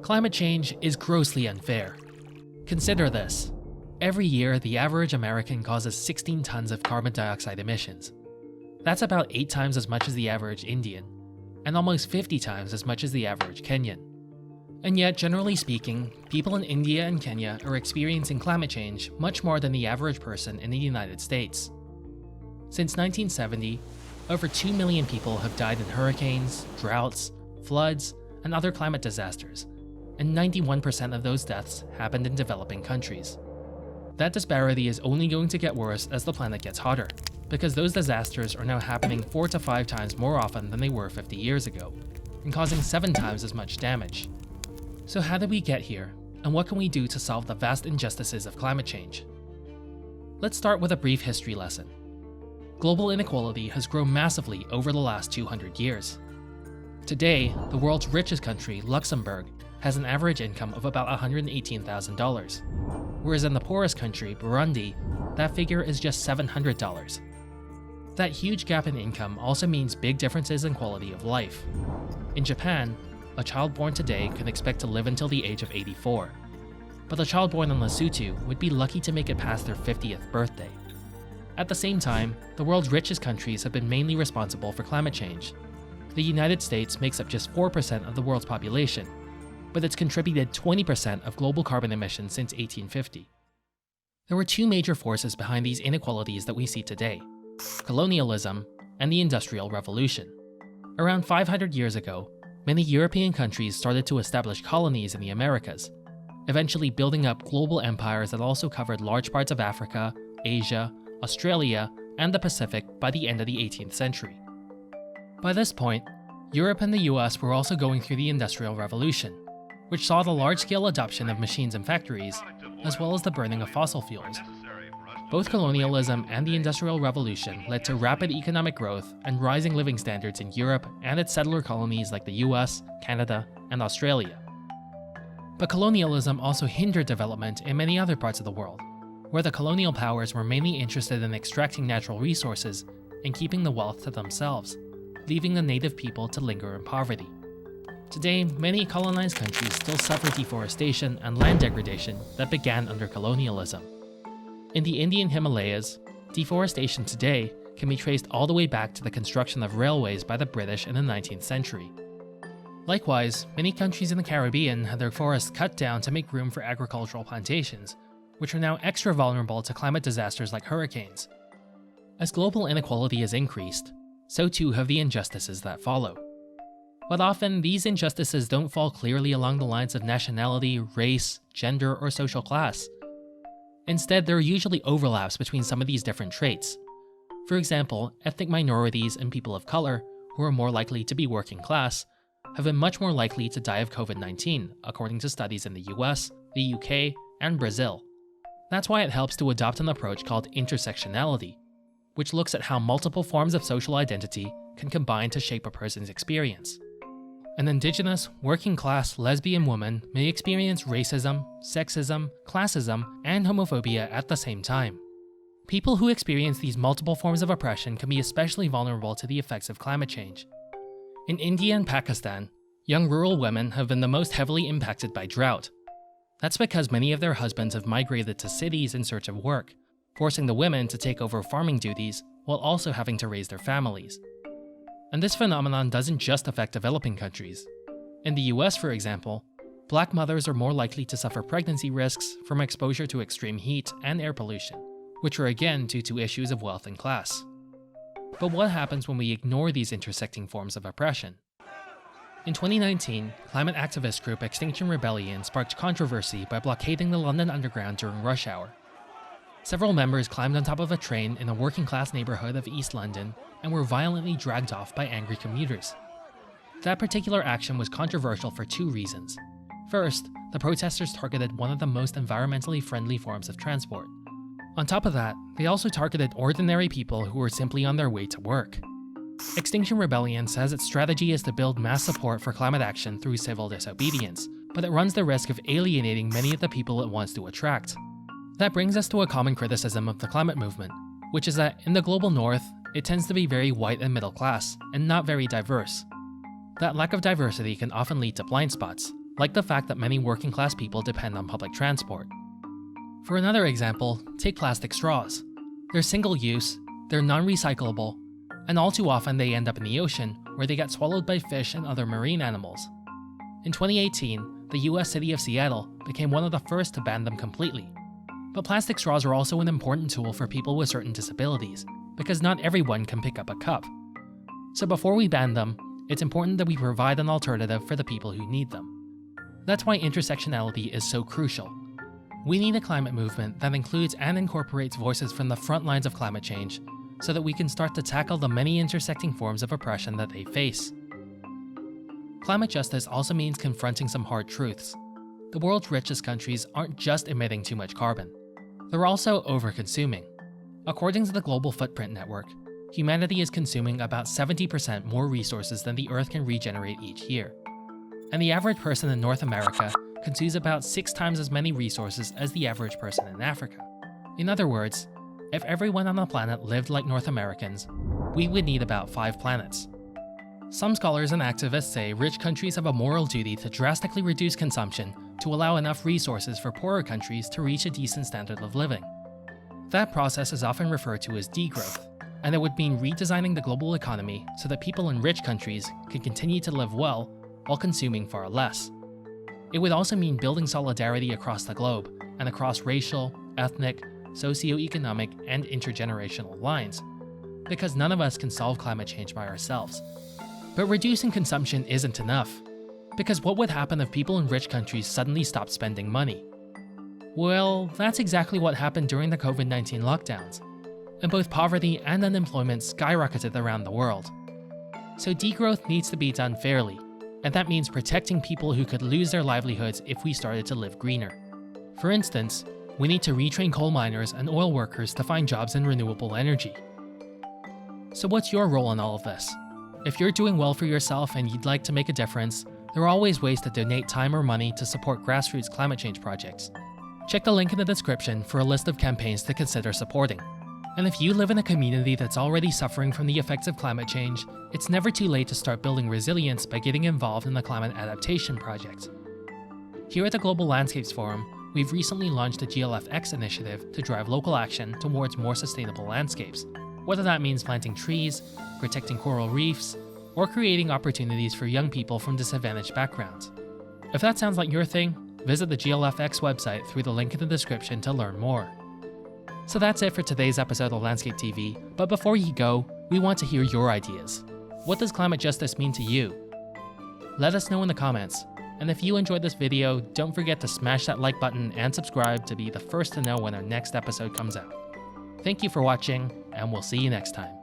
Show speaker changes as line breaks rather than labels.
Climate change is grossly unfair. Consider this. Every year, the average American causes 16 tons of carbon dioxide emissions. That's about 8 times as much as the average Indian, and almost 50 times as much as the average Kenyan. And yet, generally speaking, people in India and Kenya are experiencing climate change much more than the average person in the United States. Since 1970, over 2 million people have died in hurricanes, droughts, floods, and other climate disasters, and 91% of those deaths happened in developing countries. That disparity is only going to get worse as the planet gets hotter, because those disasters are now happening 4 to 5 times more often than they were 50 years ago, and causing 7 times as much damage. So how did we get here, and what can we do to solve the vast injustices of climate change? Let's start with a brief history lesson. Global inequality has grown massively over the last 200 years. Today, the world's richest country, Luxembourg, has an average income of about $118,000, whereas in the poorest country, Burundi, that figure is just $700. That huge gap in income also means big differences in quality of life. In Japan, a child born today can expect to live until the age of 84, but a child born in Lesotho would be lucky to make it past their 50th birthday. At the same time, the world's richest countries have been mainly responsible for climate change. The United States makes up just 4% of the world's population, but it's contributed 20% of global carbon emissions since 1850. There were 2 major forces behind these inequalities that we see today: colonialism and the Industrial Revolution. Around 500 years ago, many European countries started to establish colonies in the Americas, eventually building up global empires that also covered large parts of Africa, Asia, Australia, and the Pacific by the end of the 18th century. By this point, Europe and the US were also going through the Industrial Revolution, which saw the large-scale adoption of machines and factories, as well as the burning of fossil fuels. Both colonialism and the Industrial Revolution led to rapid economic growth and rising living standards in Europe and its settler colonies like the US, Canada, and Australia. But colonialism also hindered development in many other parts of the world, where the colonial powers were mainly interested in extracting natural resources and keeping the wealth to themselves, leaving the native people to linger in poverty. Today, many colonized countries still suffer deforestation and land degradation that began under colonialism. In the Indian Himalayas, deforestation today can be traced all the way back to the construction of railways by the British in the 19th century. Likewise, many countries in the Caribbean had their forests cut down to make room for agricultural plantations, which are now extra vulnerable to climate disasters like hurricanes. As global inequality has increased, so too have the injustices that follow. But often, these injustices don't fall clearly along the lines of nationality, race, gender, or social class. Instead, there are usually overlaps between some of these different traits. For example, ethnic minorities and people of color, who are more likely to be working class, have been much more likely to die of COVID-19, according to studies in the US, the UK, and Brazil. That's why it helps to adopt an approach called intersectionality, which looks at how multiple forms of social identity can combine to shape a person's experience. An indigenous, working-class lesbian woman may experience racism, sexism, classism, and homophobia at the same time. People who experience these multiple forms of oppression can be especially vulnerable to the effects of climate change. In India and Pakistan, young rural women have been the most heavily impacted by drought. That's because many of their husbands have migrated to cities in search of work, forcing the women to take over farming duties while also having to raise their families. And this phenomenon doesn't just affect developing countries. In the US, for example, Black mothers are more likely to suffer pregnancy risks from exposure to extreme heat and air pollution, which are again due to issues of wealth and class. But what happens when we ignore these intersecting forms of oppression? In 2019, climate activist group Extinction Rebellion sparked controversy by blockading the London Underground during rush hour. Several members climbed on top of a train in a working-class neighborhood of East London and were violently dragged off by angry commuters. That particular action was controversial for 2 reasons. First, the protesters targeted one of the most environmentally friendly forms of transport. On top of that, they also targeted ordinary people who were simply on their way to work. Extinction Rebellion says its strategy is to build mass support for climate action through civil disobedience, but it runs the risk of alienating many of the people it wants to attract. That brings us to a common criticism of the climate movement, which is that in the global north, it tends to be very white and middle class, and not very diverse. That lack of diversity can often lead to blind spots, like the fact that many working class people depend on public transport. For another example, take plastic straws. They're single use, they're non-recyclable, and all too often they end up in the ocean where they get swallowed by fish and other marine animals. In 2018, the US city of Seattle became one of the first to ban them completely. But plastic straws are also an important tool for people with certain disabilities, because not everyone can pick up a cup. So before we ban them, it's important that we provide an alternative for the people who need them. That's why intersectionality is so crucial. We need a climate movement that includes and incorporates voices from the front lines of climate change, so that we can start to tackle the many intersecting forms of oppression that they face. Climate justice also means confronting some hard truths. The world's richest countries aren't just emitting too much carbon. They're also over-consuming. According to the Global Footprint Network, humanity is consuming about 70% more resources than the Earth can regenerate each year. And the average person in North America consumes about 6 times as many resources as the average person in Africa. In other words, if everyone on the planet lived like North Americans, we would need about 5 planets. Some scholars and activists say rich countries have a moral duty to drastically reduce consumption to allow enough resources for poorer countries to reach a decent standard of living. That process is often referred to as degrowth, and it would mean redesigning the global economy so that people in rich countries can continue to live well while consuming far less. It would also mean building solidarity across the globe and across racial, ethnic, socioeconomic, and intergenerational lines, because none of us can solve climate change by ourselves. But reducing consumption isn't enough, because what would happen if people in rich countries suddenly stopped spending money? Well, that's exactly what happened during the COVID-19 lockdowns, and both poverty and unemployment skyrocketed around the world. So degrowth needs to be done fairly, and that means protecting people who could lose their livelihoods if we started to live greener. For instance, we need to retrain coal miners and oil workers to find jobs in renewable energy. So what's your role in all of this? If you're doing well for yourself and you'd like to make a difference, there are always ways to donate time or money to support grassroots climate change projects. Check the link in the description for a list of campaigns to consider supporting. And if you live in a community that's already suffering from the effects of climate change, it's never too late to start building resilience by getting involved in the climate adaptation project. Here at the Global Landscapes Forum, we've recently launched a GLFX initiative to drive local action towards more sustainable landscapes, whether that means planting trees, protecting coral reefs, or creating opportunities for young people from disadvantaged backgrounds. If that sounds like your thing, visit the GLFX website through the link in the description to learn more. So that's it for today's episode of Landscape TV, but before you go, we want to hear your ideas. What does climate justice mean to you? Let us know in the comments, and if you enjoyed this video, don't forget to smash that like button and subscribe to be the first to know when our next episode comes out. Thank you for watching, and we'll see you next time.